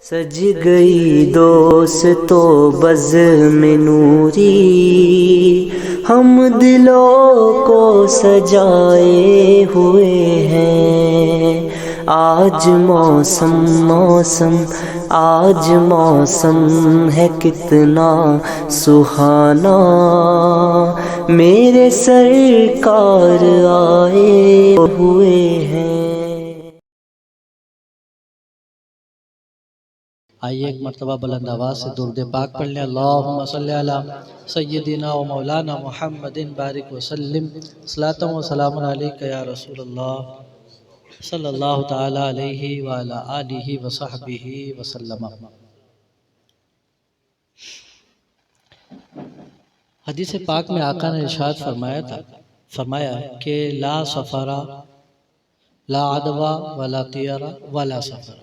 سج گئی دوستو بزم نوری، ہم دلوں کو سجائے ہوئے ہیں۔ آج موسم آج موسم ہے کتنا سہانا، میرے سرکار آئے ہوئے ہیں۔ آئیے ایک مرتبہ بلند آواز سے درود پاک پڑھ لیں۔ اللہم صلی علی سیدنا و مولانا محمد بارک وسلم، صلاۃ و سلام علیک یا رسول اللہ صلی اللہ تعالی علیہ وعلی آلہ وصحبہ وسلم۔ حدیث پاک میں آقا نے ارشاد فرمایا کہ لا سفرا لا عدوہ ولا طیرہ ولا سفر،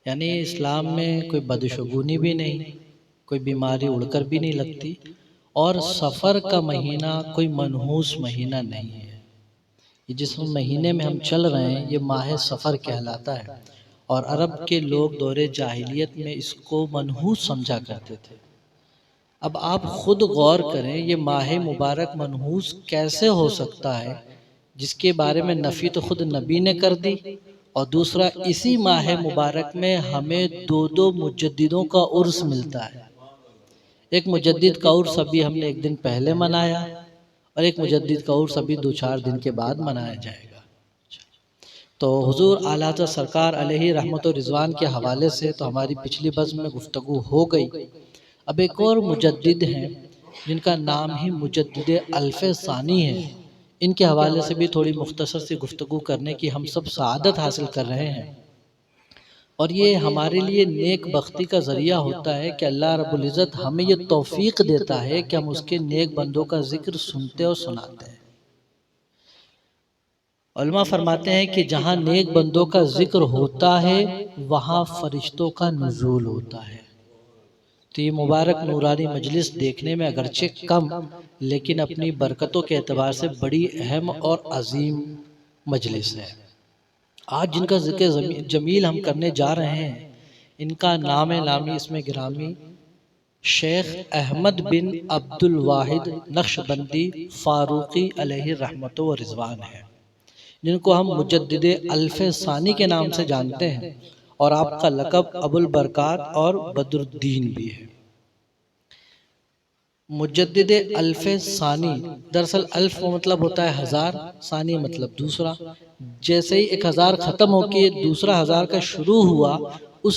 یعنی اسلام میں کوئی بدشگونی بھی نہیں، کوئی بیماری اڑ کر بھی نہیں لگتی، اور سفر کا مہینہ کوئی منحوس مہینہ نہیں ہے۔ یہ جس مہینے میں ہم چل رہے ہیں یہ ماہ سفر کہلاتا ہے، اور عرب کے لوگ دور جاہلیت میں اس کو منحوس سمجھا کرتے تھے۔ اب آپ خود غور کریں، یہ ماہ مبارک منحوس کیسے ہو سکتا ہے جس کے بارے میں نفی تو خود نبی نے کر دی، اور دوسرا اسی ماہ مبارک میں ہمیں دو مجددوں کا عرس ملتا ہے۔ ایک مجدد کا عرس ابھی ہم نے ایک دن پہلے منایا، اور ایک مجدد کا عرس ابھی 2-4 دن کے بعد منایا جائے گا۔ تو حضور اعلیٰ حضرت سرکار علیہ رحمت و رضوان کے حوالے سے تو ہماری پچھلی بزم میں گفتگو ہو گئی۔ اب ایک اور مجدد ہیں جن کا نام ہی مجدد الف ثانی ہے، ان کے حوالے سے بھی تھوڑی مختصر سی گفتگو کرنے کی ہم سب سعادت حاصل کر رہے ہیں، اور یہ ہمارے لیے نیک بختی کا ذریعہ ہوتا ہے کہ اللہ رب العزت ہمیں یہ توفیق دیتا ہے کہ ہم اس کے نیک بندوں کا ذکر سنتے اور سناتے ہیں۔ علماء فرماتے ہیں کہ جہاں نیک بندوں کا ذکر ہوتا ہے وہاں فرشتوں کا نزول ہوتا ہے۔ تو یہ مبارک نورانی مجلس دیکھنے میں اگرچہ کم، لیکن اپنی برکتوں کے اعتبار سے بڑی اہم اور عظیم مجلس ہے۔ آج جن کا ذکر جمیل ہم کرنے جا رہے ہیں، ان کا نام نامی اس میں گرامی شیخ احمد بن عبد الواحد نقشبندی فاروقی علیہ رحمت و رضوان ہے، جن کو ہم مجدد الف ثانی کے نام سے جانتے ہیں، اور آپ کا لقب ابو البرکات اور بدر الدین بھی ہے۔ مجدد الف ثانی، دراصل الف مطلب ہوتا ہے 1000، ثانی مطلب دوسرا۔ جیسے ہی 1000 ختم ہو کے دوسرا 1000 کا شروع ہوا، اس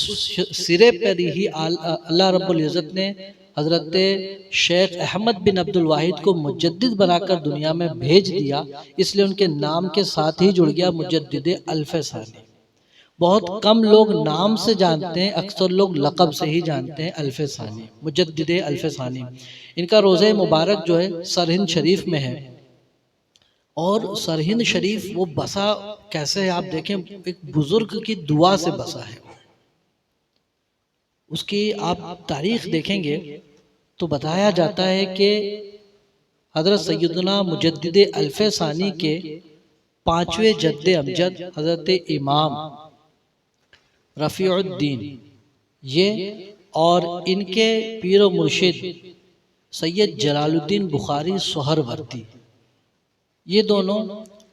سرے پر ہی اللہ رب العزت نے حضرت شیخ احمد بن عبد الواحد کو مجدد بنا کر دنیا میں بھیج دیا، اس لیے ان کے نام کے ساتھ ہی جڑ گیا مجدد الف ثانی۔ بہت کم لوگ نام سے جانتے ہیں، اکثر لوگ لقب سے ہی جانتے ہیں الف ثانی، مجدد الف ثانی۔ ان کا روضہ مبارک جو ہے سرہند شریف میں ہے، اور سرہند شریف وہ بسا کیسے ہے آپ دیکھیں، ایک بزرگ کی دعا سے بسا ہے۔ اس کی آپ تاریخ دیکھیں گے تو بتایا جاتا ہے کہ حضرت سیدنا مجدد الف ثانی کے 5ویں جد امجد حضرت امام رفیع الدین یہ، اور ان کے پیر و مرشد سید جلال الدین بخاری سہروردی، یہ دونوں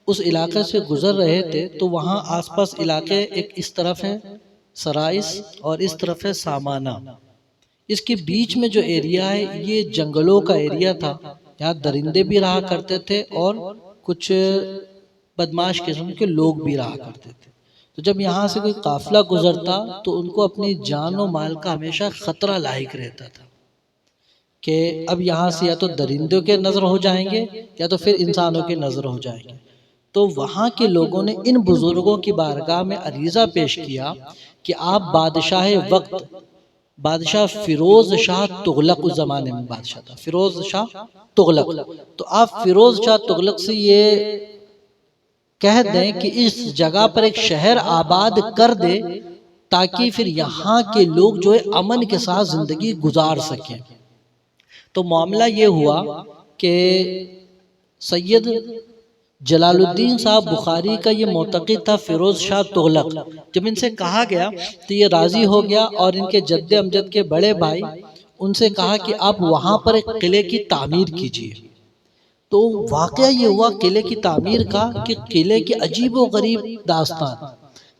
اس علاقے سے گزر رہے تھے، تو وہاں آس پاس علاقے ایک اس طرف ہے سرائس اور اس طرف ہے سامانہ، اس کے بیچ میں جو ایریا ہے یہ جنگلوں کا ایریا تھا، یہاں درندے بھی رہا کرتے تھے اور کچھ بدماش قسم کے لوگ بھی رہا کرتے تھے۔ تو جب یہاں سے کوئی قافلہ گزرتا تو ان کو اپنی جان و مال کا ہمیشہ خطرہ لاحق رہتا تھا کہ اب یہاں سے یا تو درندوں کے نظر ہو جائیں گے یا تو پھر انسانوں کے نظر ہو جائیں گے۔ تو وہاں کے لوگوں نے ان بزرگوں کی بارگاہ میں عریضہ پیش کیا کہ آپ بادشاہ وقت، بادشاہ فیروز شاہ تغلق، اس زمانے میں بادشاہ تھا فیروز شاہ تغلق، تو آپ فیروز شاہ تغلق سے یہ کہہ دیں کہ اس جگہ پر ایک شہر آباد کر دے تاکہ پھر یہاں کے لوگ جو ہے امن کے ساتھ زندگی گزار سکیں۔ تو معاملہ یہ ہوا کہ سید جلال الدین صاحب بخاری کا یہ معتقد تھا فیروز شاہ تغلق۔ جب ان سے کہا گیا تو یہ راضی ہو گیا اور ان کے جد امجد کے بڑے بھائی ان سے کہا کہ آپ وہاں پر ایک قلعے کی تعمیر کیجیے۔ تو واقعہ یہ ہوا قلعے کی تعمیر کا کہ قلعے کی عجیب و غریب داستان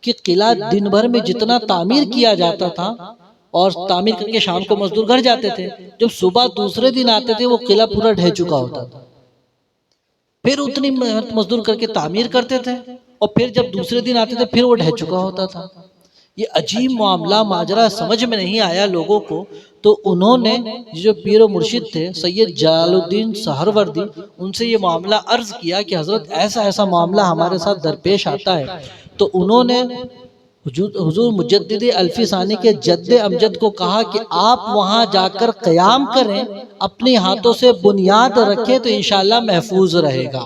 کہ قلعہ دن بھر میں جتنا تعمیر کیا جاتا تھا اور تعمیر کر کے شام کو مزدور گھر جاتے تھے، جب صبح دوسرے دن آتے تھے وہ قلعہ پورا ڈھہ چکا ہوتا تھا۔ پھر اتنی محنت مزدور کر کے تعمیر کرتے تھے اور پھر جب دوسرے دن آتے تھے پھر وہ ڈھہ چکا ہوتا تھا۔ یہ عجیب معاملہ ماجرا سمجھ میں نہیں آیا لوگوں کو، تو انہوں نے جو پیر و مرشد تھے سید جلال الدین سہروردی، ان سے یہ معاملہ عرض کیا کہ حضرت ایسا ایسا معاملہ ہمارے ساتھ درپیش آتا ہے۔ تو انہوں نے حضور مجدد الفی ثانی کے جد امجد کو کہا کہ آپ وہاں جا کر قیام کریں، اپنے ہاتھوں سے بنیاد رکھیں تو انشاءاللہ محفوظ رہے گا۔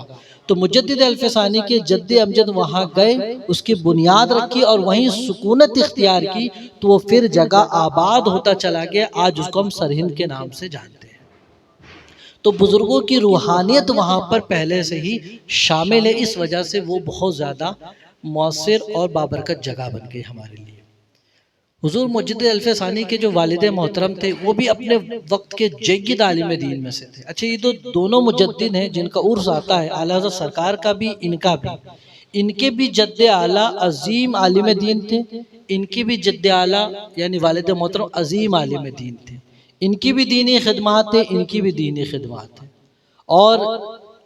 تو مجدد الفی ثانی کے جد امجد وہاں گئے، اس کی بنیاد رکھی اور وہیں سکونت اختیار کی، تو وہ پھر جگہ آباد ہوتا چلا گیا۔ آج اس کو ہم سرہند کے نام سے جانتے ہیں۔ تو بزرگوں کی روحانیت وہاں پر پہلے سے ہی شامل ہے، اس وجہ سے وہ بہت زیادہ مؤثر اور بابرکت جگہ بن گئی ہمارے لیے۔ حضور مجدد الفی ثانی کے جو والد محترم تھے وہ بھی اپنے وقت کے جید عالم دین میں سے تھے۔ اچھا، یہ دونوں مجدد ہیں جن کا عرس آتا ہے، اعلیٰ حضرت سرکار کا بھی ان کا بھی۔ ان کے بھی جد اعلیٰ عظیم عالم دین تھے، ان کی بھی جد اعلیٰ یعنی والد محترم عظیم عالم دین تھے۔ ان کی بھی دینی خدمات تھے، ان کی بھی دینی خدمات تھے۔ اور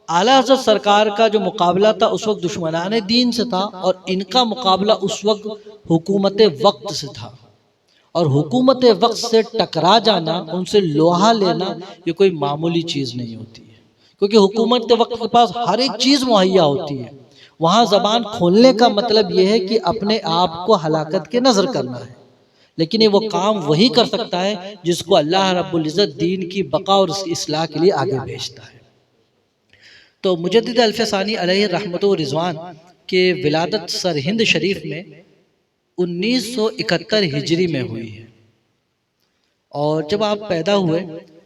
اعلیٰ حضرت سرکار کا جو مقابلہ تھا اس وقت دشمنان دین سے تھا، اور ان کا مقابلہ اس وقت حکومت وقت سے تھا۔ اور حکومت وقت سے ٹکرا جانا، ان سے لوہا لینا، یہ کوئی معمولی چیز نہیں ہوتی ہے، کیونکہ حکومت وقت کے پاس ہر ایک چیز مہیا ہوتی ہے۔ وہاں زبان کھولنے کا مطلب یہ ہے کہ اپنے آپ کو ہلاکت کے نظر کرنا ہے، لیکن یہ وہ کام وہی کر سکتا ہے جس کو اللہ رب العزت دین کی بقا اور اس کی اصلاح کے لیے آگے بھیجتا ہے۔ تو مجدد الفی ثانی علیہ رحمت و رضوان کے ولادت سرہند شریف میں 1971 ہجری میں ہوئی ہے، اور جب آپ پیدا ہوئے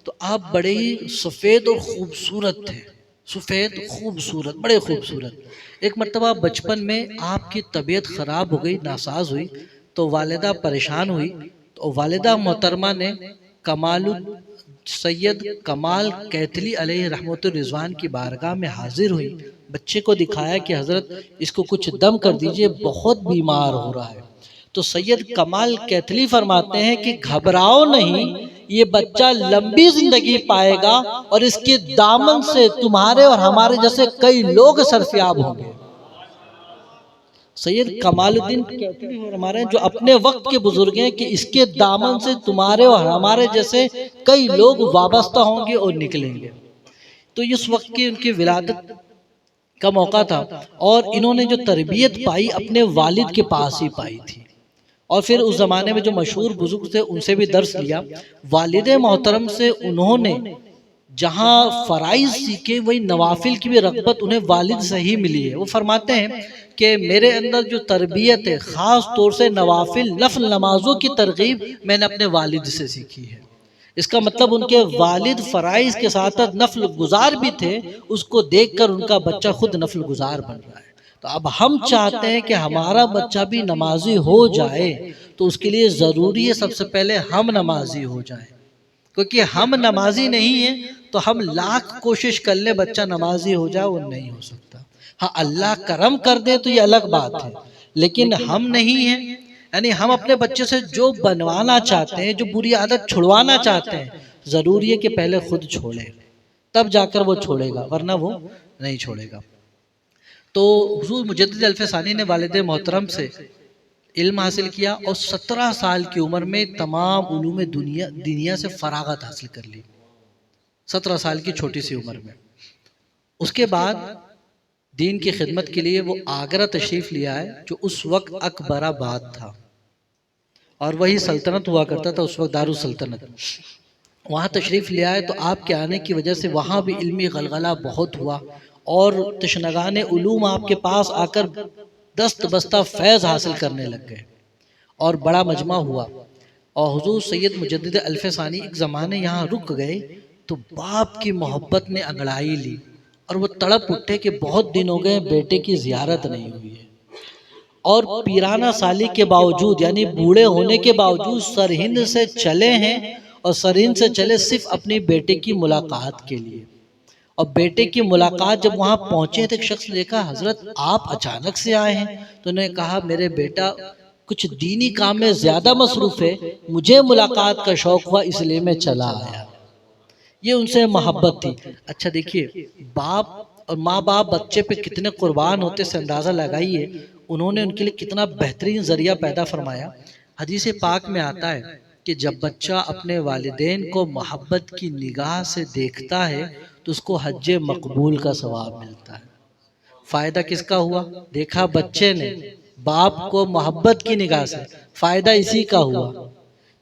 تو آپ بڑے ہی سفید اور خوبصورت تھے، سفید خوبصورت، بڑے خوبصورت۔ ایک مرتبہ بچپن میں آپ کی طبیعت خراب ہو گئی، ناساز ہوئی، تو والدہ پریشان ہوئی، تو والدہ محترمہ نے سید کمال کیتلی علیہ رحمت الرضوان کی بارگاہ میں حاضر ہوئی، بچے کو دکھایا کہ حضرت اس کو کچھ دم کر دیجئے، بہت بیمار ہو رہا ہے۔ تو سید کمال کیتلی فرماتے ہیں کہ گھبراؤ نہیں، یہ بچہ لمبی زندگی پائے گا اور اس کے دامن سے تمہارے اور ہمارے جیسے کئی لوگ سرفیاب ہوں گے۔ سید کمال الدین کیتلی فرما رہے ہیں جو اپنے وقت کے بزرگ ہیں کہ اس کے دامن سے تمہارے اور ہمارے جیسے کئی لوگ وابستہ ہوں گے اور نکلیں گے۔ تو اس وقت کی ان کی ولادت کا موقع تھا، اور انہوں نے جو تربیت پائی اپنے والد کے پاس ہی پائی تھی، اور پھر اس زمانے میں جو مشہور بزرگ تھے ان سے بھی درس لیا۔ والد محترم سے انہوں نے جہاں فرائض سیکھے وہی نوافل کی بھی رغبت انہیں والد سے ہی ملی ہے۔ وہ فرماتے ہیں کہ میرے اندر جو تربیت ہے خاص طور سے نوافل نفل نمازوں کی ترغیب میں نے اپنے والد سے سیکھی ہے۔ اس کا مطلب ان کے والد فرائض کے ساتھ نفل گزار بھی تھے، اس کو دیکھ کر ان کا بچہ خود نفل گزار بن رہا ہے۔ تو اب ہم چاہتے ہیں کہ ہمارا بچہ بھی نمازی ہو جائے، تو اس کے لیے ضروری ہے سب سے پہلے ہم نمازی ہو جائیں، کیونکہ ہم نمازی نہیں ہیں تو ہم لاکھ کوشش کر لیں بچہ نمازی ہو جائے، وہ نہیں ہو سکتا۔ ہاں اللہ کرم کر دے تو یہ الگ بات ہے، لیکن ہم نہیں ہیں، یعنی ہم اپنے بچے سے جو بنوانا چاہتے ہیں، جو بری عادت چھڑوانا چاہتے ہیں، ضروری ہے کہ پہلے خود چھوڑیں، تب جا کر وہ چھوڑے گا، ورنہ وہ نہیں چھوڑے گا۔ تو حضور مجدد الفی ثانی نے والد محترم سے علم حاصل کیا، اور 17 سال کی عمر میں تمام علوم دنیا سے فراغت حاصل کر لی، 17 سال کی چھوٹی سی عمر میں۔ اس کے بعد دین کی خدمت کے لیے وہ آگرہ تشریف لیا ہے، جو اس وقت اکبر آباد تھا، اور وہی سلطنت ہوا کرتا تھا اس وقت، دارالسلطنت۔ وہاں تشریف لیا ہے، تو آپ کے آنے کی وجہ سے وہاں بھی علمی غلغلہ بہت ہوا، اور تشنگان علوم آپ کے پاس آ کر دست بستہ فیض حاصل کرنے لگ گئے، اور بڑا مجمع ہوا۔ اور حضور سید مجدد الفی ثانی ایک زمانے یہاں رک گئے، تو باپ کی محبت نے انگڑائی لی، اور وہ تڑپ اٹھے کہ بہت دن ہو گئے بیٹے کی زیارت نہیں ہوئی ہے، اور پیرانہ سالی کے باوجود یعنی بوڑھے ہونے کے باوجود سرہند سے چلے ہیں، اور سرہند سے چلے صرف اپنی بیٹے کی ملاقات کے لیے۔ اور بیٹے کی ملاقات جب وہاں پہنچے تو ایک شخص نے کہا حضرت آپ اچانک سے آئے ہیں؟ تو انہوں نے کہا میرے بیٹا کچھ دینی کام میں زیادہ مصروف ہے، مجھے ملاقات کا شوق ہوا اس لیے میں چلا آیا۔ یہ ان سے محبت تھی۔ اچھا دیکھیے، باپ اور ماں باپ بچے پہ کتنے قربان ہوتے سے اندازہ لگائیے، انہوں نے ان کے لیے کتنا بہترین ذریعہ پیدا فرمایا۔ حدیث پاک میں آتا ہے کہ جب بچہ اپنے والدین کو محبت کی نگاہ سے دیکھتا ہے تو اس کو حج مقبول کا ثواب ملتا ہے۔ فائدہ کس کا ہوا؟ دیکھا بچے نے باپ کو محبت کی نگاہ سے، فائدہ اسی کا ہوا۔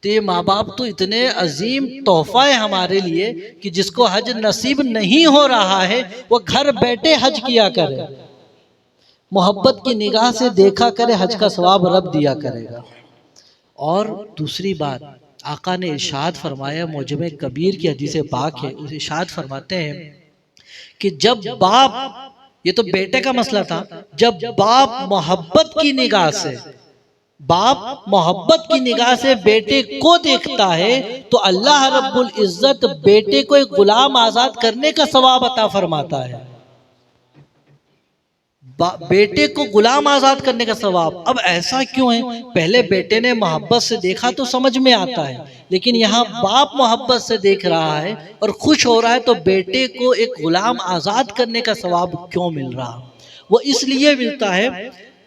تو یہ ماں باپ تو اتنے عظیم تحفہ ہے ہمارے لیے کہ جس کو حج نصیب نہیں ہو رہا ہے وہ گھر بیٹھے حج کیا کرے، محبت کی نگاہ سے دیکھا کرے، حج کا ثواب رب دیا کرے گا۔ اور دوسری بات، آقا نے ارشاد فرمایا، معجم کبیر کی حدیث پاک ہے، اس ارشاد فرماتے ہیں کہ جب باپ، یہ تو بیٹے کا مسئلہ تھا، جب باپ محبت کی نگاہ سے، باپ محبت کی نگاہ سے بیٹے کو دیکھتا ہے تو اللہ رب العزت بیٹے کو ایک غلام آزاد کرنے کا ثواب عطا فرماتا ہے۔ بیٹے کو غلام آزاد کرنے کا ثواب۔ اب ایسا کیوں ہے؟ پہلے بیٹے نے محبت سے دیکھا تو سمجھ میں آتا ہے، لیکن یہاں باپ محبت سے دیکھ رہا ہے اور خوش ہو رہا ہے تو بیٹے کو ایک غلام آزاد کرنے کا ثواب کیوں مل رہا؟ وہ اس لیے ملتا ہے،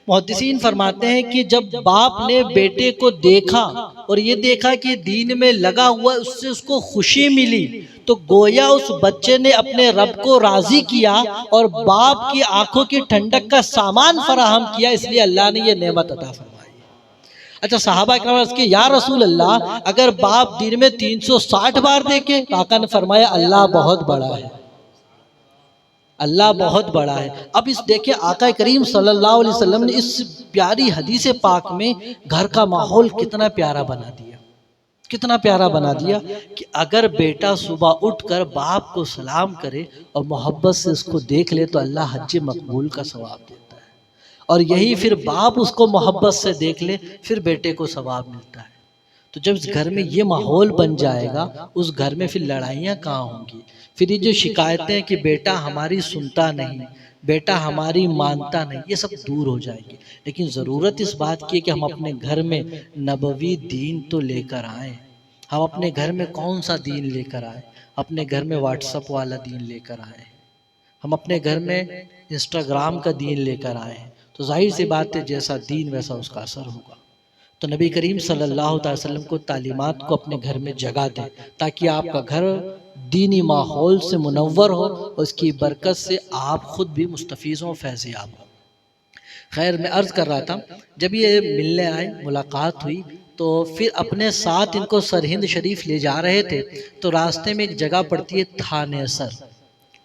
محدثین فرماتے ہیں کہ جب باپ نے بیٹے کو دیکھا اور یہ دیکھا کہ دین میں لگا ہوا، اس سے اس کو خوشی ملی، تو گویا اس بچے نے اپنے رب کو راضی کیا اور باپ کی آنکھوں کی ٹھنڈک کا سامان فراہم کیا، اس لیے اللہ نے یہ نعمت عطا فرمائی۔ اچھا صحابہ کرام عرض کی یا رسول اللہ اگر باپ دن میں 360 بار دیکھے؟ آقا نے فرمایا اللہ بہت بڑا ہے، اللہ بہت بڑا ہے۔ اب اس دیکھیں آقا کریم صلی اللہ علیہ وسلم نے اس پیاری حدیث پاک میں گھر کا ماحول کتنا پیارا بنا دیا، کتنا پیارا بنا دیا کہ اگر بیٹا صبح اٹھ کر باپ کو سلام کرے اور محبت سے اس کو دیکھ لے تو اللہ حج مقبول کا ثواب دیتا ہے، اور یہی پھر باپ اس کو محبت سے دیکھ لے پھر بیٹے کو ثواب ملتا ہے۔ تو جب اس گھر میں یہ ماحول بن جائے گا اس گھر میں پھر لڑائیاں کہاں ہوں گی؟ پھر یہ جو شکایتیں کہ بیٹا ہماری سنتا نہیں، بیٹا ہماری مانتا نہیں، یہ سب دور ہو جائیں گے۔ لیکن ضرورت اس بات کی ہے کہ ہم اپنے گھر میں نبوی دین تو لے کر آئیں۔ ہم اپنے گھر میں کون سا دین لے کر آئیں؟ اپنے گھر میں واٹس اپ والا دین لے کر آئیں، ہم اپنے گھر میں انسٹاگرام کا دین لے کر آئیں، تو ظاہر سی بات ہے جیسا دین ویسا اس کا اثر ہوگا۔ تو نبی کریم صلی اللہ علیہ وسلم کو تعلیمات کو اپنے گھر میں جگہ دیں تاکہ آپ کا گھر دینی ماحول سے منور ہو اور اس کی برکت سے آپ خود بھی مستفیض ہوں، فیض یاب ہوں۔ خیر میں عرض کر رہا تھا جب یہ ملنے آئے، ملاقات ہوئی، تو پھر اپنے ساتھ ان کو سرہند شریف لے جا رہے تھے تو راستے میں ایک جگہ پڑتی ہے تھانے سر،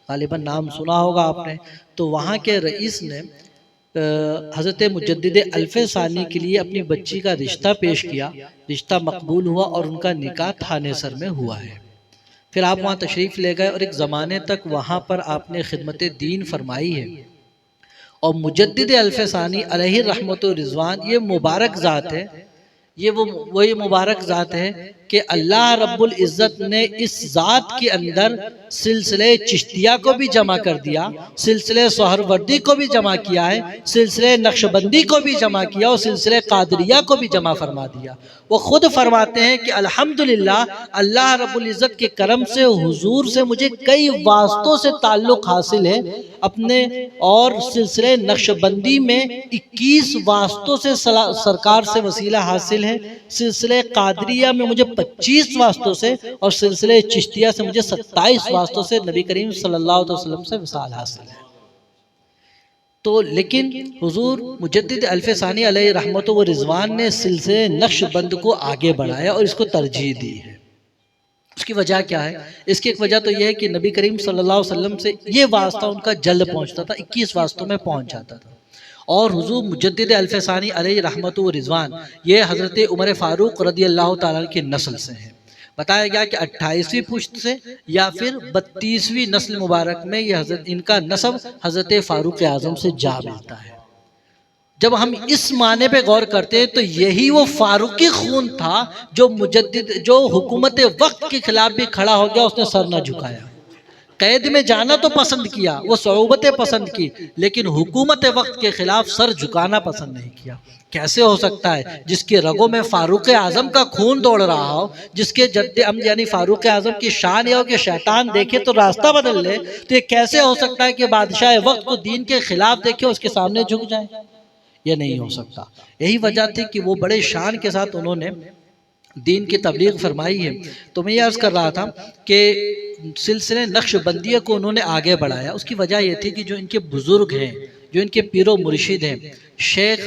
غالباً نام سنا ہوگا آپ نے۔ تو وہاں کے رئیس نے حضرت مجدد الف ثانی کے لیے اپنی بچی کا رشتہ پیش کیا، رشتہ مقبول ہوا اور ان کا نکاح تھانے سر میں ہوا ہے۔ پھر آپ وہاں تشریف لے گئے اور ایک زمانے تک وہاں پر آپ نے خدمت دین فرمائی ہے۔ اور مجدد الف ثانی علیہ رحمت و رضوان یہ مبارک ذات ہے، یہ مبارک ذات ہے کہ اللہ رب العزت نے اس ذات کے اندر سلسلہ چشتیہ کو بھی جمع کر دیا، سلسلہ سہروردی کو بھی جمع کیا ہے، سلسلہ نقشبندی کو بھی جمع کیا اور سلسلہ قادریہ کو بھی جمع فرما دیا۔ وہ خود فرماتے ہیں کہ الحمدللہ اللہ رب العزت کے کرم سے حضور سے مجھے کئی واسطوں سے تعلق حاصل ہے اپنے، اور سلسلہ نقشبندی میں 21 واسطوں سے سرکار سے وسیلہ حاصل ہے، سلسلہ قادریہ میں مجھے 25 واسطوں سے، اور سلسلہ چشتیہ سے مجھے 27 واسطوں سے نبی کریم صلی اللہ علیہ وسلم سے وصال حاصل ہے۔ تو لیکن حضور مجدد الف ثانی علیہ رحمت و رضوان نے سلسلہ نقش بند کو آگے بڑھایا اور اس کو ترجیح دی ہے۔ اس کی وجہ کیا ہے؟ اس کی ایک وجہ تو یہ ہے کہ نبی کریم صلی اللہ علیہ وسلم سے یہ واسطہ ان کا جلد پہنچتا تھا، 21 واسطوں میں پہنچ جاتا تھا۔ اور حضور مجدد الف ثانی علیہ رحمت و رضوان یہ حضرت عمر فاروق رضی اللہ تعالیٰ کی نسل سے ہیں، بتایا گیا کہ 28ویں پشت سے یا پھر 32ویں نسل مبارک میں یہ حضرت ان کا نسب حضرت فاروق اعظم سے جا ملتا ہے۔ جب ہم اس معنی پہ غور کرتے ہیں تو یہی وہ فاروقی خون تھا جو حکومت وقت کے خلاف بھی کھڑا ہو گیا، اس نے سر نہ جھکایا۔ قید میں جانا تو پسند کیا، وہ صعوبتیں پسند کی، لیکن حکومت وقت کے خلاف سر جھکانا پسند نہیں کیا۔ کیسے ہو سکتا ہے جس کے رگوں میں فاروق اعظم کا خون دوڑ رہا ہو، جس کے جد امجد یعنی فاروق اعظم کی شان یہ ہو کہ شیطان دیکھے تو راستہ بدل لے، تو یہ کیسے ہو سکتا ہے کہ بادشاہ وقت کو دین کے خلاف دیکھے اس کے سامنے جھک جائے؟ یہ نہیں ہو سکتا۔ یہی وجہ تھی کہ وہ بڑے شان کے ساتھ انہوں نے دین کی تبلیغ فرمائی ہے۔ تو میں یہ عرض کر رہا تھا کہ سلسلے نقش بندیہ کو انہوں نے آگے بڑھایا، اس کی وجہ یہ تھی کہ جو ان کے بزرگ ہیں، جو ان کے پیر و مرشد ہیں، شیخ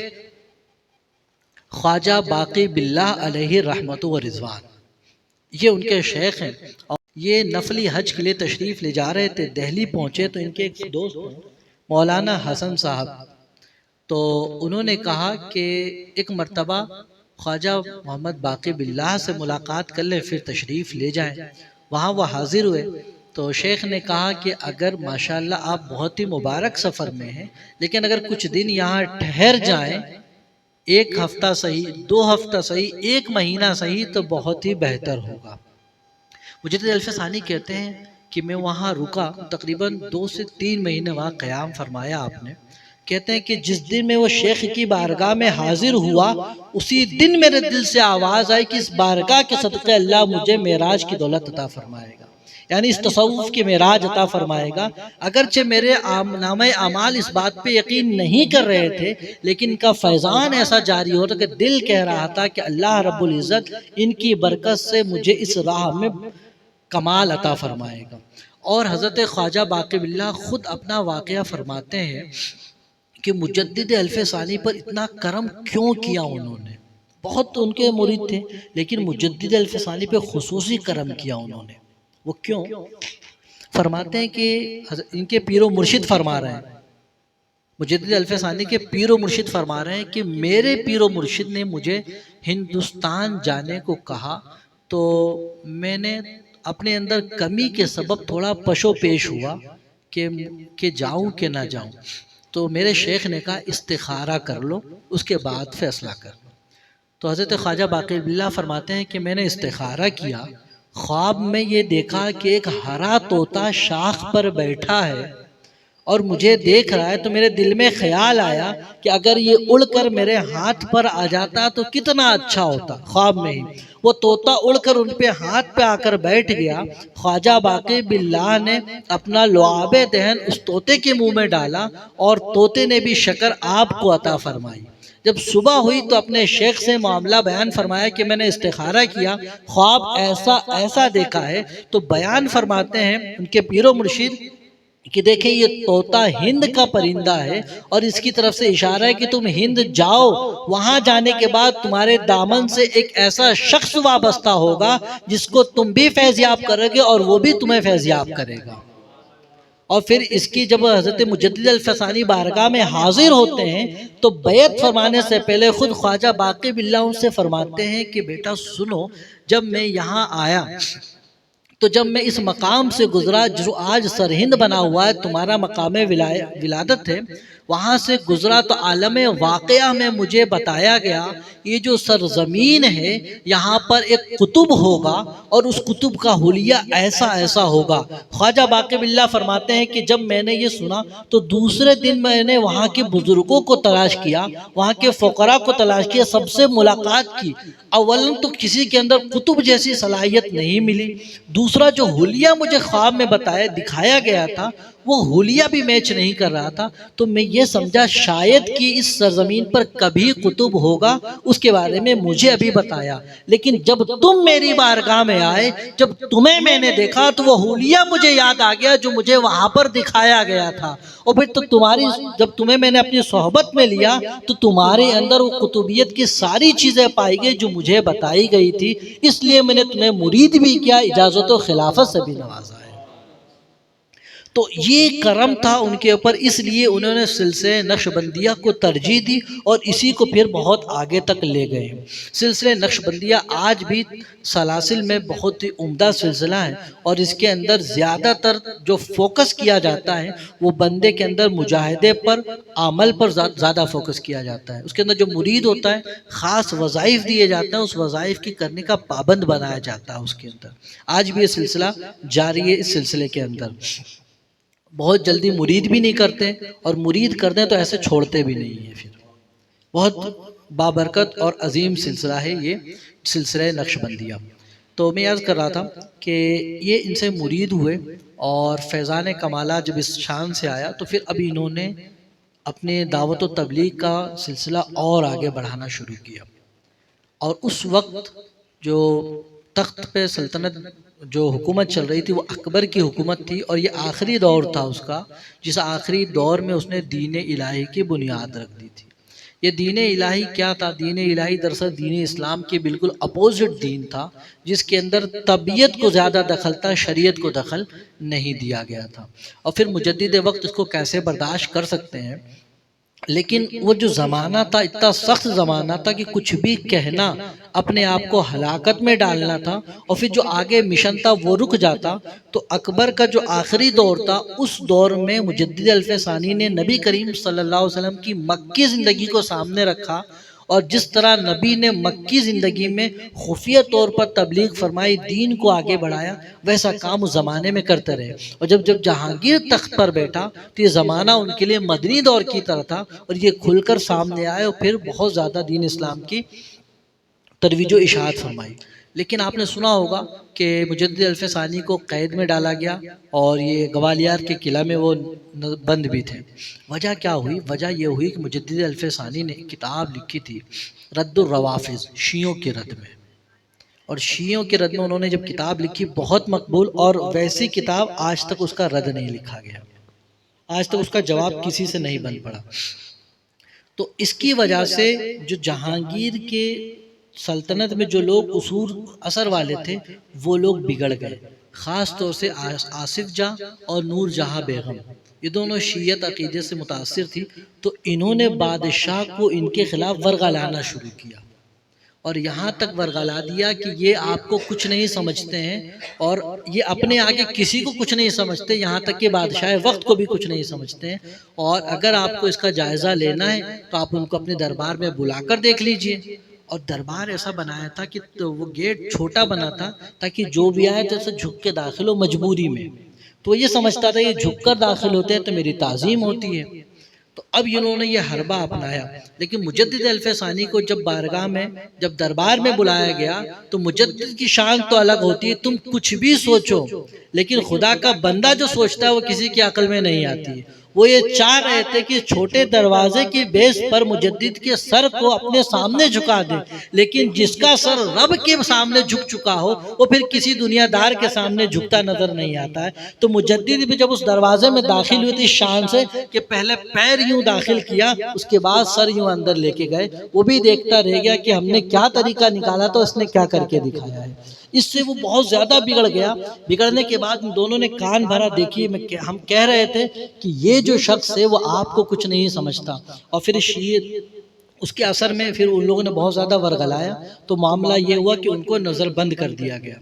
خواجہ باقی باللہ علیہ رحمت و رضوان، یہ ان کے شیخ ہیں، اور یہ نفلی حج کے لیے تشریف لے جا رہے تھے، دہلی پہنچے تو ان کے ایک دوست مولانا حسن صاحب، تو انہوں نے کہا کہ ایک مرتبہ خواجہ محمد باقی باللہ سے ملاقات کر لیں، پھر تشریف لے جائیں۔ وہاں وہ حاضر ہوئے تو شیخ نے کہا کہ اگر ماشاءاللہ آپ بہت ہی مبارک سفر میں ہیں، لیکن اگر کچھ دن یہاں ٹھہر جائیں، 1 ہفتہ صحیح، 2 ہفتہ صحیح، 1 مہینہ صحیح، تو بہت ہی بہتر ہوگا۔ مجدد الف ثانی کہتے ہیں کہ میں وہاں رکا، تقریباً 2 سے 3 مہینے وہاں قیام فرمایا آپ نے۔ کہتے ہیں کہ جس دن میں وہ شیخ کی بارگاہ میں حاضر ہوا، اسی دن میرے دل سے آواز آئی کہ اس بارگاہ کے صدقے اللہ مجھے معراج کی دولت عطا فرمائے گا، یعنی اس تصوف کی معراج عطا فرمائے گا۔ اگرچہ میرے نامہ اعمال اس بات پہ یقین نہیں کر رہے تھے، لیکن ان کا فیضان ایسا جاری ہوتا کہ دل کہہ رہا تھا کہ اللہ رب العزت ان کی برکت سے مجھے اس راہ میں کمال عطا فرمائے گا۔ اور حضرت خواجہ باقی باللہ خود اپنا واقعہ فرماتے ہیں کہ مجدد الف ثانی پر اتنا کرم کیوں کیا انہوں نے۔ بہت ان کے مرید تھے، لیکن مجدد الف ثانی پہ خصوصی کرم کیا انہوں نے۔ وہ کیوں؟ فرماتے ہیں کہ ان کے پیر و مرشد فرما رہے ہیں، مجدد الف ثانی کے پیر و مرشد فرما رہے ہیں کہ میرے پیر و مرشد نے مجھے ہندوستان جانے کو کہا، تو میں نے اپنے اندر کمی کے سبب تھوڑا پشو پیش ہوا کہ جاؤں کہ نہ جاؤں۔ تو میرے شیخ نے کہا استخارہ کر لو، اس کے بعد فیصلہ کر لو۔ تو حضرت خواجہ باقی باللہ فرماتے ہیں کہ میں نے استخارہ کیا، خواب میں یہ دیکھا کہ ایک ہرا طوطا شاخ پر بیٹھا ہے اور مجھے دیکھ رہا ہے، تو میرے دل میں خیال آیا کہ اگر یہ اڑ کر میرے ہاتھ پر آ جاتا تو کتنا اچھا ہوتا۔ خواب میں ہی وہ طوطا اڑ کر ان پہ ہاتھ پہ آ کر بیٹھ گیا۔ خواجہ باقی باللہ نے اپنا لعاب دہن اس طوطے کے منہ میں ڈالا اور طوطے نے بھی شکر آپ کو عطا فرمائی۔ جب صبح ہوئی تو اپنے شیخ سے معاملہ بیان فرمایا کہ میں نے استخارہ کیا، خواب ایسا دیکھا ہے۔ تو بیان فرماتے ہیں ان کے پیر و مرشد کہ دیکھیں یہ طوطا ہند کا پرندہ ہے، اور اس کی طرف سے اشارہ ہے کہ تم ہند جاؤ، وہاں جانے کے بعد تمہارے دامن سے ایک ایسا شخص وابستہ ہوگا جس کو تم بھی فیضیاب کرو گے اور وہ بھی تمہیں فیضیاب کرے گا۔ اور پھر اس کی جب حضرت مجدد الف ثانی بارگاہ میں حاضر ہوتے ہیں تو بیعت فرمانے سے پہلے خود خواجہ باقی باللہ ان سے فرماتے ہیں کہ بیٹا سنو، جب میں یہاں آیا تو جب میں اس مقام سے گزرا جو آج سرہند بنا ہوا ہے، تمہارا مقام ولادت ہے، وہاں سے گزرا تو عالم واقعہ میں مجھے بتایا گیا یہ جو سرزمین ہے یہاں پر ایک قطب ہوگا اور اس قطب کا حلیہ ایسا ہوگا۔ خواجہ باقی باللہ فرماتے ہیں کہ جب میں نے یہ سنا تو دوسرے دن میں نے وہاں کے بزرگوں کو تلاش کیا، وہاں کے فقراء کو تلاش کیا، سب سے ملاقات کی۔ اولاً تو کسی کے اندر قطب جیسی صلاحیت نہیں ملی، دوسرا جو حلیہ مجھے خواب میں دکھایا گیا تھا وہ حلیہ بھی میچ نہیں کر رہا تھا۔ تو میں یہ سمجھا شاید کہ اس سرزمین پر کبھی قطب ہوگا، اس کے بارے میں مجھے ابھی بتایا، لیکن جب تم میری بارگاہ میں آئے، جب تمہیں میں نے دیکھا تو وہ حلیہ مجھے یاد آ گیا جو مجھے وہاں پر دکھایا گیا تھا۔ اور پھر تو جب تمہیں میں نے اپنی صحبت میں لیا تو تمہارے اندر وہ قطبیت کی ساری چیزیں پائی گئی جو مجھے بتائی گئی تھی، اس لیے میں نے تمہیں مرید بھی کیا، اجازت و خلافت سے بھی نوازا ہے۔ تو یہ کرم تھا ان کے اوپر، اس لیے انہوں نے سلسلہ نقشبندیہ کو ترجیح دی اور اسی کو پھر بہت آگے تک لے گئے۔ سلسلہ نقشبندیہ آج بھی سلاسل میں بہت ہی عمدہ سلسلہ ہے، اور اس کے اندر زیادہ تر جو فوکس کیا جاتا ہے وہ بندے کے اندر مجاہدے پر، عمل پر زیادہ فوکس کیا جاتا ہے۔ اس کے اندر جو مرید ہوتا ہے خاص وظائف دیے جاتے ہیں، اس وظائف کی کرنے کا پابند بنایا جاتا ہے اس کے اندر۔ آج بھی یہ سلسلہ جاری ہے۔ اس سلسلے کے اندر بہت جلدی مرید بھی نہیں کرتے، اور مرید کرتے ہیں تو ایسے چھوڑتے بھی نہیں ہیں۔ پھر بہت بابرکت اور عظیم سلسلہ ہے یہ سلسلہ نقشبندیہ۔ تو میں عرض کر رہا تھا کہ یہ ان سے مرید ہوئے، اور فیضان کمالات جب اس شان سے آیا تو پھر اب انہوں نے اپنے دعوت و تبلیغ کا سلسلہ اور آگے بڑھانا شروع کیا۔ اور اس وقت جو تخت پہ سلطنت جو حکومت چل رہی تھی وہ اکبر کی حکومت تھی، اور یہ آخری دور تھا اس کا، جس آخری دور میں اس نے دین الہی کی بنیاد رکھ دی تھی۔ یہ دین الہی کیا تھا؟ دین الہی دراصل دین اسلام کے بالکل اپوزٹ دین تھا، جس کے اندر طبیعت کو زیادہ دخل تھا، شریعت کو دخل نہیں دیا گیا تھا۔ اور پھر مجدد وقت اس کو کیسے برداشت کر سکتے ہیں؟ لیکن وہ جو زمانہ تھا اتنا سخت زمانہ تھا کہ کچھ بھی کہنا اپنے آپ کو ہلاکت میں ڈالنا تھا، اور پھر جو آگے مشن تھا وہ رک جاتا۔ تو اکبر کا جو آخری دور تھا، اس دور میں مجدد الف ثانی نے نبی کریم صلی اللہ علیہ وسلم کی مکی زندگی کو سامنے رکھا، اور جس طرح نبی نے مکی زندگی میں خفیہ طور پر تبلیغ فرمائی، دین کو آگے بڑھایا، ویسا کام اس زمانے میں کرتے رہے۔ اور جب جہانگیر تخت پر بیٹھا تو یہ زمانہ ان کے لیے مدنی دور کی طرح تھا، اور یہ کھل کر سامنے آئے، اور پھر بہت زیادہ دین اسلام کی ترویج و اشاعت فرمائی۔ لیکن آپ نے سنا ہوگا کہ مجدد الف ثانی کو قید میں ڈالا گیا، اور یہ گوالیار کے قلعہ میں وہ بند بھی تھے۔ وجہ کیا ہوئی؟ وجہ یہ ہوئی کہ مجدد الف ثانی نے ایک کتاب لکھی تھی رد الروافض، شیعوں کے رد میں۔ اور شیعوں کے رد میں انہوں نے جب کتاب لکھی بہت مقبول، اور ویسی کتاب آج تک اس کا رد نہیں لکھا گیا، آج تک اس کا جواب کسی سے نہیں بن پڑا۔ تو اس کی وجہ سے جو جہانگیر کے سلطنت میں جو لوگ اصول اثر والے تھے وہ لوگ بگڑ گئے، خاص طور سے آصف جاں اور نور جہاں بیگم، یہ دونوں شیعت عقیدے سے متاثر تھی۔ تو انہوں نے بادشاہ کو ان کے خلاف ورغلانا شروع کیا، اور یہاں تک ورغلا دیا کہ یہ آپ کو کچھ نہیں سمجھتے ہیں، اور یہ اپنے آگے کسی کو کچھ نہیں سمجھتے، یہاں تک کہ بادشاہ وقت کو بھی کچھ نہیں سمجھتے ہیں۔ اور اگر آپ کو اس کا جائزہ لینا ہے تو آپ ان کو اپنے دربار میں بلا کر دیکھ لیجئے۔ اور دربار ایسا بنایا تھا کہ وہ گیٹ چھوٹا بنا تھا تاکہ جو بھی آئے تو اسے جھک کے داخل ہو مجبوری میں، تو یہ سمجھتا تھا یہ جھک کر داخل ہوتے ہیں تو میری تعظیم ہوتی ہے۔ تو اب انہوں نے یہ حربہ اپنایا۔ لیکن مجدد الف ثانی کو جب بارگاہ میں، جب دربار میں بلایا گیا تو مجدد کی شان تو الگ ہوتی ہے، تم کچھ بھی سوچو، لیکن خدا کا بندہ جو سوچتا ہے وہ کسی کی عقل میں نہیں آتی ہے۔ وہ یہ چاہ رہے تھے کہ چھوٹے دروازے کی بیس پر مجدد کے سر کو اپنے سامنے جھکا دیں، لیکن جس کا سر رب کے سامنے جھک چکا ہو وہ پھر کسی دنیا دار کے سامنے جھکتا نظر نہیں آتا ہے۔ تو مجدد بھی جب اس دروازے میں داخل ہوئی تھی شان سے کہ پہلے پیر یوں داخل کیا، اس کے بعد سر یوں اندر لے کے گئے، وہ بھی دیکھتا رہ گیا کہ ہم نے کیا طریقہ نکالا تو اس نے کیا کر کے دکھایا ہے۔ اس سے وہ بہت زیادہ بگڑ گیا۔ بگڑنے کے بعد دونوں نے کان بھرا، دیکھیے ہم کہہ رہے تھے کہ یہ جو شخص ہے وہ آپ کو کچھ نہیں سمجھتا۔ اور پھر شیعہ اس کے اثر میں پھر ان لوگوں نے بہت زیادہ ورغلایا، تو معاملہ یہ ہوا کہ ان کو نظر بند کر دیا گیا۔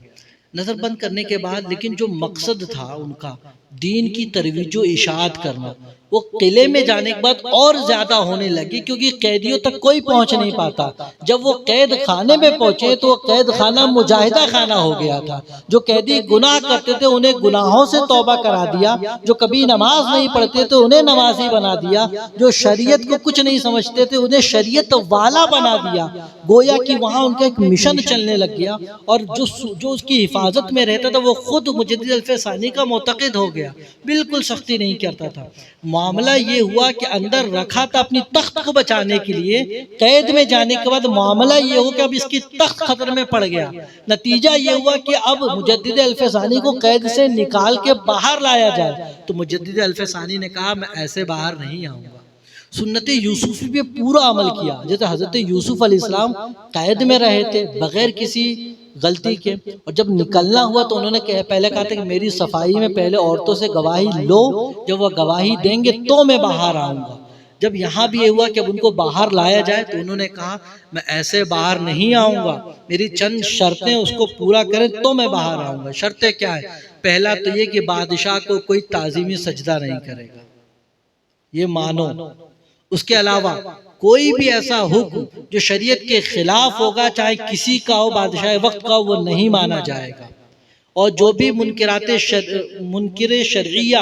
نظر بند کرنے کے بعد لیکن جو مقصد تھا ان کا دین کی ترویج و اشاعت کرنا، وہ قلعے میں جانے کے بعد اور زیادہ ہونے لگی، کیونکہ قیدیوں تک کوئی پہنچ نہیں پاتا۔ جب وہ قید خانے میں پہنچے تو وہ قید خانہ مجاہدہ خانہ ہو گیا تھا۔ جو قیدی گناہ کرتے تھے انہیں گناہوں سے توبہ کرا دیا، جو کبھی نماز نہیں پڑھتے تھے انہیں نمازی بنا دیا، جو شریعت کو کچھ نہیں سمجھتے تھے انہیں شریعت والا بنا دیا۔ گویا کہ وہاں ان کا ایک مشن چلنے لگ گیا، اور جو اس کی حفاظت میں رہتا تھا وہ خود مجدد الف ثانی کا معتقد ہو گیا، بالکل سختی نہیں کرتا تھا۔ معاملہ یہ ہوا کہ اندر رکھا تھا اپنی تخت کو بچانے کے لیے، قید میں جانے کے بعد معاملہ یہ ہوا کہ اب اس کی تخت خطر میں پڑ گیا۔ نتیجہ یہ ہوا کہ اب مجدد الف ثانی کو قید سے نکال کے باہر لایا جائے، تو مجدد الف ثانی نے کہا میں ایسے باہر نہیں آؤں گا۔ سنت یوسفی پہ پورا عمل کیا، جیسے حضرت یوسف علیہ السلام قید میں رہے تھے، بغیر کسی غلطی کے، اور جب نکلنا ہوا تو انہوں نے پہلے کہا تھا کہ میری صفائی میں پہلے عورتوں سے گواہی لو، جب وہ گواہی دیں گے تو میں باہر آؤں گا۔ جب یہاں بھی یہ ہوا کہ اب ان کو باہر لایا جائے تو انہوں نے کہا میں ایسے باہر نہیں آؤں گا، میری چند شرطیں اس کو پورا کریں تو میں باہر آؤں گا۔ شرطیں کیا ہے؟ پہلا تو یہ کہ بادشاہ کو کوئی تعظیمی سجدہ نہیں کرے گا، یہ مانو۔ اس کے علاوہ کوئی بھی ایسا حکم جو شریعت کے خلاف ہوگا، چاہے کسی کا ہو، بادشاہ وقت کا ہو، وہ نہیں مانا جائے گا۔ اور جو بھی منکر شرعیہ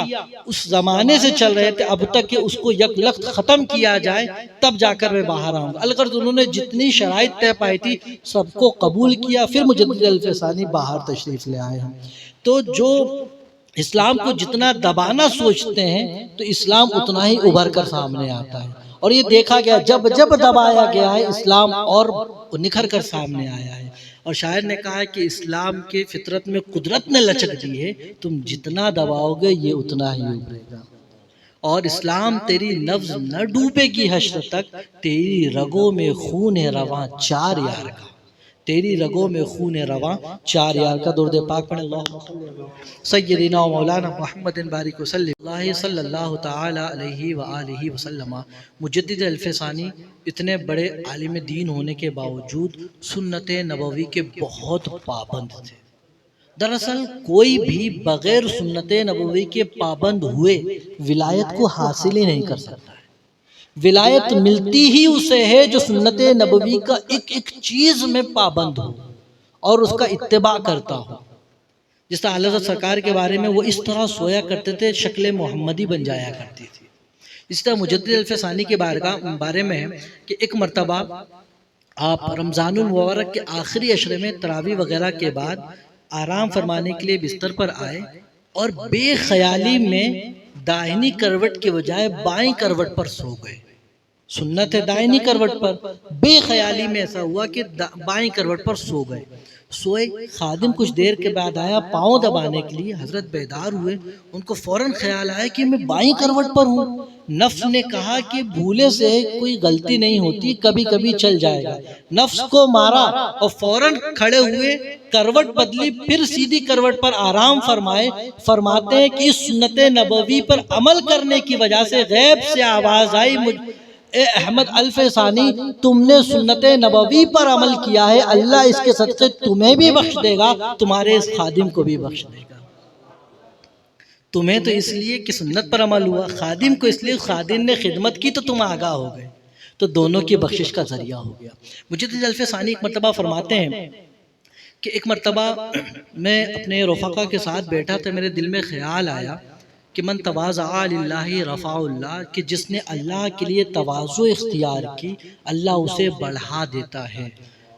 اس زمانے سے چل رہے تھے اب تک کہ اس کو یکلخت ختم کیا جائے تب جا کر میں باہر آؤں گا۔ الغرض انہوں نے جتنی شرائط طے پائی تھی سب کو قبول کیا، پھر مجدد الفسانی باہر تشریف لے آئے ہیں۔ تو جو اسلام کو جتنا دبانا سوچتے ہیں تو اسلام اتنا ہی ابھر کر سامنے آتا ہے، اور یہ دیکھا گیا جب جب دبایا گیا ہے اسلام اور نکھر کر سامنے آیا ہے۔ اور شاعر نے کہا ہے کہ اسلام کے فطرت میں قدرت نے لچک دی ہے، تم جتنا دباؤ گے یہ اتنا ہی ابھرے گا۔ اور اسلام تیری نبض نہ ڈوبے گی حشر تک، تیری رگوں میں خون رواں چار یار کا، تیری رگوں میں خون رواں چار یار کا۔ درود پاک پڑھیں، اللہم سیدنا و مولانا محمد بارک وسلم اللہ صلی اللہ تعالی علیہ وآلہ وسلم۔ مجدد الفسانی اتنے بڑے عالم دین ہونے کے باوجود سنت نبوی کے بہت پابند تھے۔ دراصل کوئی بھی بغیر سنت نبوی کے پابند ہوئے ولایت کو حاصل ہی نہیں کر سکتا ہے۔ ولایت ملتی ہی اسے ہے جو سنت نبوی کا ایک ایک چیز میں پابند ہو اور اس کا اتباع کرتا ہو۔ جس طرح اعلیٰ حضرت سرکار کے بارے میں وہ اس طرح سویا کرتے تھے شکل محمدی بن جایا کرتی تھی۔ اس طرح مجدد الفسانی کے بارے میں کہ ایک مرتبہ آپ رمضان المبارک کے آخری عشرے میں تراویح وغیرہ کے بعد آرام فرمانے کے لیے بستر پر آئے اور بے خیالی میں داہنی کروٹ کے بجائے بائیں کروٹ پر سو گئے۔ سنت ہے دائنی کروٹ پر، بے خیالی میں ایسا ہوا کہ بائیں کروٹ پر سو گئے۔ سوئے، خادم کچھ دیر کے بعد آیا پاؤں دبانے کے لیے، حضرت بیدار ہوئے، ان کو فوراً خیال آیا کہ میں بائیں کروٹ پر ہوں۔ نفس نے کہا کہ بھولے سے کوئی غلطی نہیں ہوتی، کبھی کبھی چل جائے گا۔ نفس کو مارا اور فوراً کھڑے ہوئے، کروٹ بدلی، پھر سیدھی کروٹ پر آرام فرمائے۔ فرماتے ہیں کہ اس سنت نبوی پر عمل کرنے کی وجہ سے غیب سے آواز آئی، اے احمد الفسانی تم نے سنت نبوی پر عمل کیا ہے، اللہ اس کے صدقے تمہیں بھی بخش دے گا، تمہارے اس خادم کو بھی بخش دے گا۔ تمہیں تو اس لیے کہ سنت پر عمل ہوا، خادم کو اس لیے خادم نے خدمت کی تو تم آگاہ ہو گئے، تو دونوں کی بخشش کا ذریعہ ہو گیا۔ مجدد الفسانی ایک مرتبہ فرماتے ہیں کہ ایک مرتبہ میں اپنے رفقا کے ساتھ بیٹھا تھا، میرے دل میں خیال آیا کہ من تواضع للہ رفع اللہ، کہ جس نے اللہ کے لیے تواضع اختیار کی اللہ اسے بڑھا دیتا ہے۔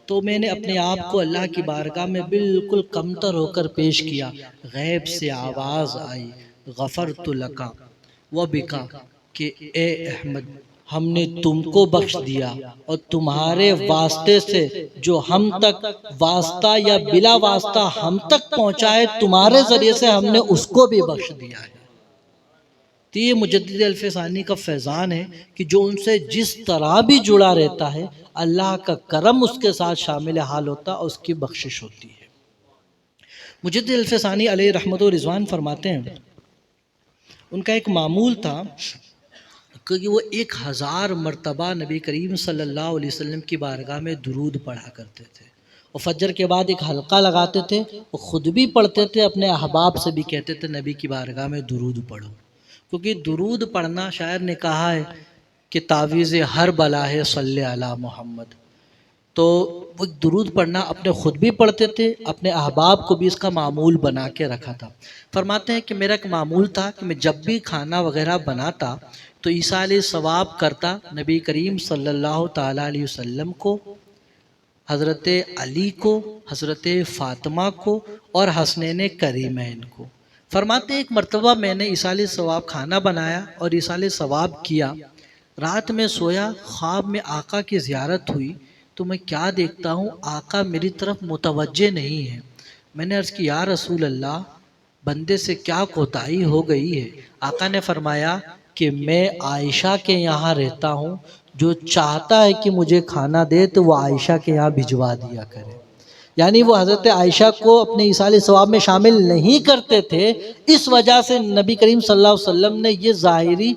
تو میں نے اپنے آپ کو اللہ کی بارگاہ میں بالکل کمتر ہو کر پیش کیا۔ غیب سے آواز آئی، غفرت لک و بک، کہ اے احمد ہم نے تم کو بخش دیا اور تمہارے واسطے سے جو ہم تک واسطہ یا بلا واسطہ ہم تک پہنچا ہے تمہارے ذریعے سے ہم نے اس کو بھی بخش دیا ہے۔ تو یہ مجدد الفسانی کا فیضان ہے کہ جو ان سے جس طرح بھی جڑا رہتا ہے اللہ کا کرم اس کے ساتھ شامل حال ہوتا اور اس کی بخشش ہوتی ہے۔ مجدد الفسانی علیہ رحمت و رضوان فرماتے ہیں ان کا ایک معمول تھا کہ وہ 1000 مرتبہ نبی کریم صلی اللہ علیہ وسلم کی بارگاہ میں درود پڑھا کرتے تھے، اور فجر کے بعد ایک حلقہ لگاتے تھے، وہ خود بھی پڑھتے تھے، اپنے احباب سے بھی کہتے تھے نبی کی بارگاہ میں درود پڑھو، کیونکہ درود پڑھنا شاعر نے کہا ہے کہ تعویذ ہر بلا ہے صلی علی محمد۔ تو وہ درود پڑھنا اپنے خود بھی پڑھتے تھے، اپنے احباب کو بھی اس کا معمول بنا کے رکھا تھا۔ فرماتے ہیں کہ میرا ایک معمول تھا کہ میں جب بھی کھانا وغیرہ بناتا تو ایصال ثواب کرتا نبی کریم صلی اللہ تعالیٰ علیہ وسلم کو، حضرت علی کو، حضرت فاطمہ کو اور حسنین کریمین کو۔ فرماتے ہیں ایک مرتبہ میں نے ایصال ثواب کھانا بنایا اور ایصال ثواب کیا، رات میں سویا، خواب میں آقا کی زیارت ہوئی تو میں کیا دیکھتا ہوں آقا میری طرف متوجہ نہیں ہے۔ میں نے عرض کی یا رسول اللہ بندے سے کیا کوتاہی ہو گئی ہے؟ آقا نے فرمایا کہ میں عائشہ کے یہاں رہتا ہوں، جو چاہتا ہے کہ مجھے کھانا دے تو وہ عائشہ کے یہاں بھجوا دیا کرے۔ یعنی وہ حضرت عائشہ کو اپنے ایصال ثواب میں شامل نہیں کرتے تھے، اس وجہ سے نبی کریم صلی اللہ علیہ وسلم نے یہ ظاہری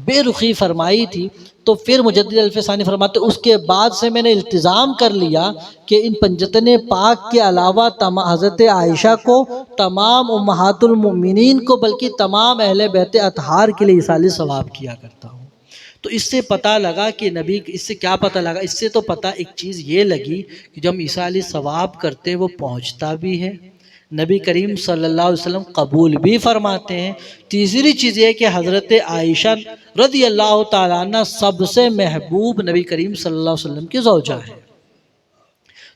بے رخی فرمائی تھی۔ تو پھر مجدد الفسانی فرماتے اس کے بعد سے میں نے التزام کر لیا کہ ان پنجتن پاک کے علاوہ حضرت عائشہ کو، تمام امہات المؤمنین کو، بلکہ تمام اہل بیت اطہار کے لیے ایصال ثواب کیا کرتا ہوں۔ تو اس سے پتہ لگا کہ نبی، اس سے کیا پتہ لگا؟ اس سے تو پتہ ایک چیز یہ لگی کہ جو ہم ایصال ثواب کرتے ہیں وہ پہنچتا بھی ہے، نبی کریم صلی اللہ علیہ وسلم قبول بھی فرماتے ہیں۔ تیسری چیز یہ کہ حضرت عائشہ رضی اللہ تعالیٰ عنہ سب سے محبوب نبی کریم صلی اللہ علیہ وسلم کی زوجہ ہے۔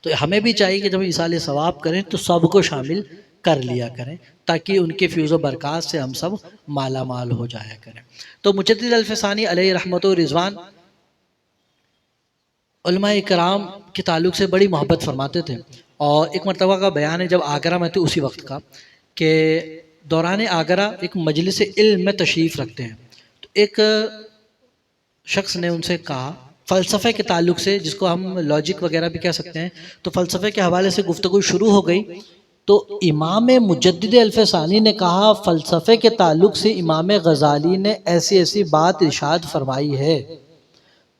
تو ہمیں بھی چاہیے کہ جب ایصال ثواب کریں تو سب کو شامل کر لیا کریں، تاکہ ان کے فیض و برکات سے ہم سب مالا مال ہو جایا کریں۔ تو مجدد الفسانی علیہ رحمت و رضوان علماء کرام کے تعلق سے بڑی محبت فرماتے تھے، اور ایک مرتبہ کا بیان ہے جب آگرہ میں تھے اسی وقت کا، کہ دوران آگرہ ایک مجلس علم میں تشریف رکھتے ہیں، تو ایک شخص نے ان سے کہا فلسفے کے تعلق سے، جس کو ہم لاجک وغیرہ بھی کہہ سکتے ہیں، تو فلسفے کے حوالے سے گفتگو شروع ہو گئی، تو امام مجدد الفسانی نے کہا فلسفے کے تعلق سے امام غزالی نے ایسی ایسی بات ارشاد فرمائی ہے۔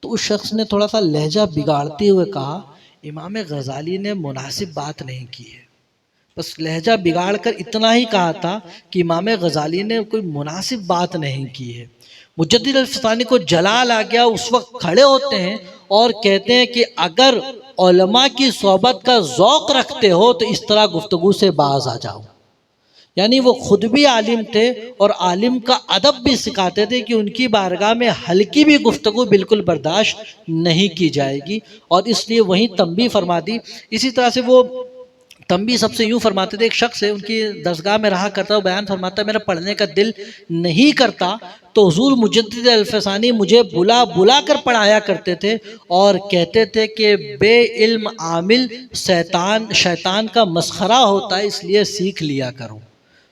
تو اس شخص نے تھوڑا سا لہجہ بگاڑتے ہوئے کہا امام غزالی نے مناسب بات نہیں کی ہے، بس لہجہ بگاڑ کر اتنا ہی کہا تھا کہ امام غزالی نے کوئی مناسب بات نہیں کی ہے۔ مجدد الفسانی کو جلال آ گیا، اس وقت کھڑے ہوتے ہیں اور کہتے ہیں کہ اگر علماء کی صحبت کا ذوق رکھتے ہو تو اس طرح گفتگو سے باز آ جاؤ۔ یعنی وہ خود بھی عالم تھے اور عالم کا ادب بھی سکھاتے تھے کہ ان کی بارگاہ میں ہلکی بھی گفتگو بالکل برداشت نہیں کی جائے گی، اور اس لیے وہیں تنبیہ فرما دی۔ اسی طرح سے وہ تنبیہ سب سے یوں فرماتے تھے، ایک شخص ہے ان کی درسگاہ میں رہا کرتا، وہ بیان فرماتا ہے میرا پڑھنے کا دل نہیں کرتا، تو حضور مجدد الفسانی مجھے بلا بلا کر پڑھایا کرتے تھے اور کہتے تھے کہ بے علم عامل شیطان کا مسخرہ ہوتا ہے، اس لیے سیکھ لیا کرو۔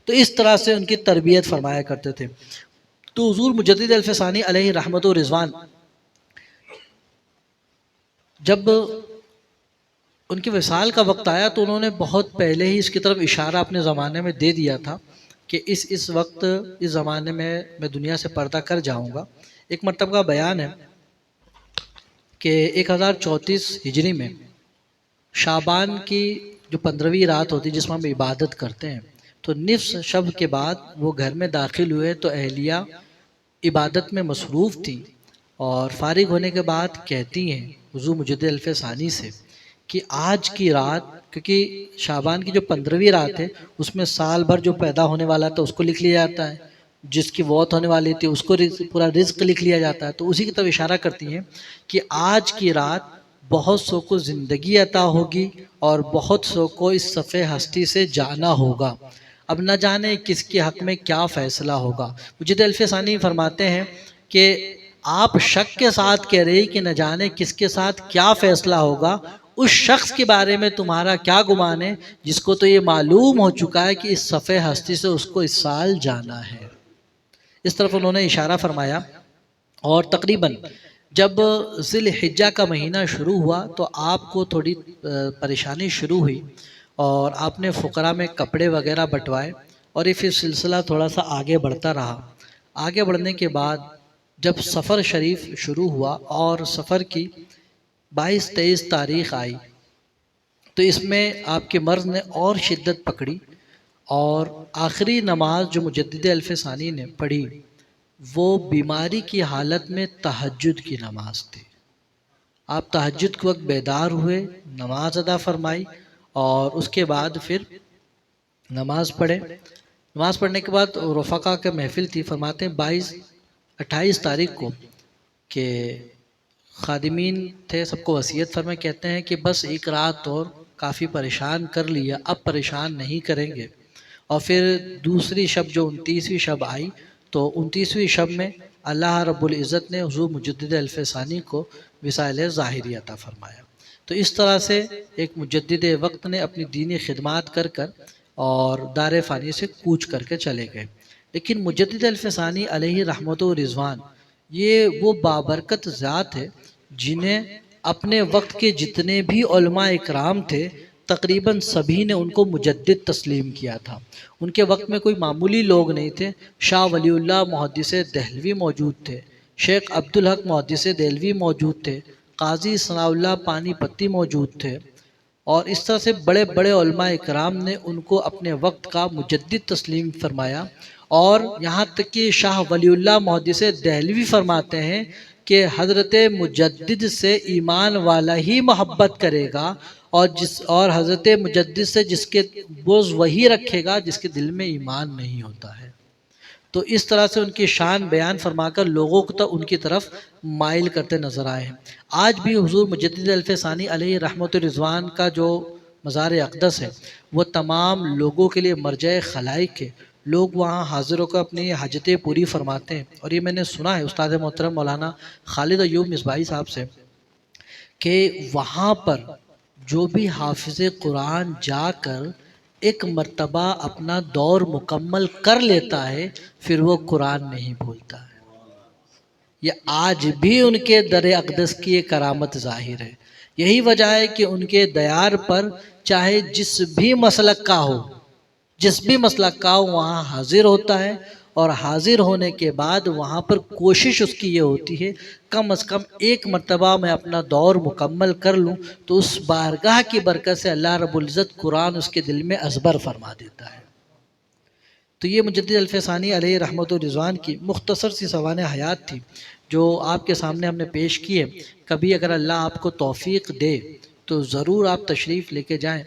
تو اس طرح سے ان کی تربیت فرمایا کرتے تھے۔ تو حضور مجدد الفسانی علیہ رحمت و رضوان جب ان کے وصال کا وقت آیا تو انہوں نے بہت پہلے ہی اس کی طرف اشارہ اپنے زمانے میں دے دیا تھا کہ اس وقت اس زمانے میں دنیا سے پردہ کر جاؤں گا۔ ایک مرتبہ کا بیان ہے کہ 1034 ہجری میں شعبان کی جو 15ویں رات ہوتی جس میں ہم عبادت کرتے ہیں، تو نصف شب کے بعد وہ گھر میں داخل ہوئے تو اہلیہ عبادت میں مصروف تھیں، اور فارغ ہونے کے بعد کہتی ہیں حضور مجدد الفسانی سے کہ آج کی رات، کیونکہ شعبان کی جو 15ویں رات ہے اس میں سال بھر جو پیدا ہونے والا تھا اس کو لکھ لیا جاتا ہے، جس کی موت ہونے والی تھی اس کو پورا رزق لکھ لیا جاتا ہے، تو اسی کی طرف اشارہ کرتی ہیں کہ آج کی رات بہت سو کو زندگی عطا ہوگی اور بہت سو کو اس صفحے ہستی سے جانا ہوگا، اب نہ جانے کس کے حق میں کیا فیصلہ ہوگا۔ مجدد الفسانی فرماتے ہیں کہ آپ شک کے ساتھ کہہ رہی کہ نہ جانے کس کے ساتھ کیا فیصلہ ہوگا، اس شخص کے بارے میں تمہارا کیا گمان ہے جس کو تو یہ معلوم ہو چکا ہے کہ اس صفحے ہستی سے اس کو اس سال جانا ہے۔ اس طرف انہوں نے اشارہ فرمایا، اور تقریباً جب ذی الحجہ کا مہینہ شروع ہوا تو آپ کو تھوڑی پریشانی شروع ہوئی، اور آپ نے فقراء میں کپڑے وغیرہ بٹوائے، اور یہ پھر سلسلہ تھوڑا سا آگے بڑھتا رہا۔ آگے بڑھنے کے بعد جب سفر شریف شروع ہوا اور سفر کی 22-23 تاریخ آئی تو اس میں آپ کے مرض نے اور شدت پکڑی، اور آخری نماز جو مجدد الفسانی نے پڑھی وہ بیماری کی حالت میں تہجد کی نماز تھی۔ آپ تہجد کے وقت بیدار ہوئے، نماز ادا فرمائی، اور اس کے بعد پھر نماز پڑھے۔ نماز پڑھنے کے بعد رفقا کے محفل تھی، فرماتے ہیں 28 تاریخ کو کہ خادمین تھے، سب کو وصیت فرمائے، کہتے ہیں کہ بس ایک رات اور کافی پریشان کر لیا، اب پریشان نہیں کریں گے۔ اور پھر دوسری شب جو 29ویں شب آئی تو 29ویں شب میں اللہ رب العزت نے حضور مجدد الفسانی کو وصال ظاہری عطا فرمایا۔ تو اس طرح سے ایک مجدد وقت نے اپنی دینی خدمات کر اور دار فانی سے کوچ کر کے چلے گئے۔ لیکن مجدد الفسانی علیہ رحمت و رضوان یہ وہ بابرکت ذات ہے جنہیں اپنے وقت کے جتنے بھی علماء اکرام تھے تقریباً سبھی نے ان کو مجدد تسلیم کیا تھا۔ ان کے وقت میں کوئی معمولی لوگ نہیں تھے۔ شاہ ولی اللہ محدث دہلوی موجود تھے، شیخ عبدالحق محدث دہلوی موجود تھے، قاضی ثناء اللہ پانی پتی موجود تھے، اور اس طرح سے بڑے بڑے علماء اکرام نے ان کو اپنے وقت کا مجدد تسلیم فرمایا۔ اور یہاں تک کہ شاہ ولی اللہ محدث دہلوی فرماتے ہیں کہ حضرت مجدد سے ایمان والا ہی محبت کرے گا، اور حضرت مجدد سے جس کے بغض وہی رکھے گا جس کے دل میں ایمان نہیں ہوتا ہے۔ تو اس طرح سے ان کی شان بیان فرما کر لوگوں کو تو ان کی طرف مائل کرتے نظر آئے ہیں۔ آج بھی حضور مجدد الف ثانی علیہ رحمت الرضوان کا جو مزار اقدس ہے وہ تمام لوگوں کے لیے مرجع خلائق ہے۔ لوگ وہاں حاضر ہو کر اپنی حاجتیں پوری فرماتے ہیں۔ اور یہ میں نے سنا ہے استاد محترم مولانا خالد ایوب مصباحی صاحب سے کہ وہاں پر جو بھی حافظ قرآن جا کر ایک مرتبہ اپنا دور مکمل کر لیتا ہے پھر وہ قرآن نہیں بھولتا ہے۔ یہ آج بھی ان کے در اقدس کی ایک کرامت ظاہر ہے۔ یہی وجہ ہے کہ ان کے دیار پر چاہے جس بھی مسلک کا ہو وہاں حاضر ہوتا ہے، اور حاضر ہونے کے بعد وہاں پر کوشش اس کی یہ ہوتی ہے کم از کم ایک مرتبہ میں اپنا دور مکمل کر لوں تو اس بارگاہ کی برکت سے اللہ رب العزت قرآن اس کے دل میں ازبر فرما دیتا ہے۔ تو یہ مجدد الف ثانی علیہ رحمت الرضوان کی مختصر سی سوانح حیات تھی جو آپ کے سامنے ہم نے پیش کی ہے۔ کبھی اگر اللہ آپ کو توفیق دے تو ضرور آپ تشریف لے کے جائیں۔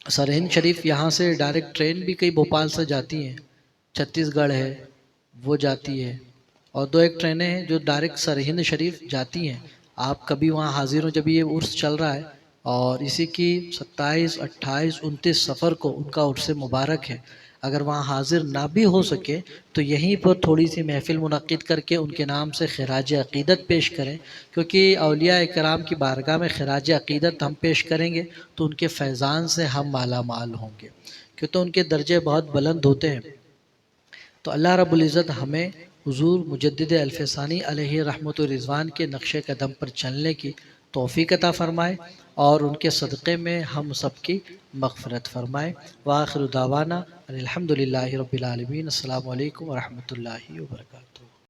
سرہند شریف یہاں سے ڈائریکٹ ٹرین بھی کئی بھوپال سے جاتی ہیں، چھتیس گڑھ ہے وہ جاتی ہے، اور دو ایک ٹرینیں ہیں جو ڈائریکٹ سرہند شریف جاتی ہیں۔ آپ کبھی وہاں حاضر ہوں، جب یہ عرس چل رہا ہے اور اسی کی 27، 28، 29 سفر کو ان کا عرس مبارک ہے، اگر وہاں حاضر نہ بھی ہو سکے تو یہیں پر تھوڑی سی محفل منعقد کر کے ان کے نام سے خراج عقیدت پیش کریں، کیونکہ اولیاء کرام کی بارگاہ میں خراج عقیدت ہم پیش کریں گے تو ان کے فیضان سے ہم مالا مال ہوں گے، کیونکہ ان کے درجے بہت بلند ہوتے ہیں۔ تو اللہ رب العزت ہمیں حضور مجدد الف ثانی علیہ رحمت الرضوان کے نقش قدم پر چلنے کی توفیق عطا فرمائے، اور ان کے صدقے میں ہم سب کی مغفرت فرمائے۔ وآخر دعوانا الحمدللہ رب العالمین۔ السلام علیکم ورحمۃ اللہ وبرکاتہ۔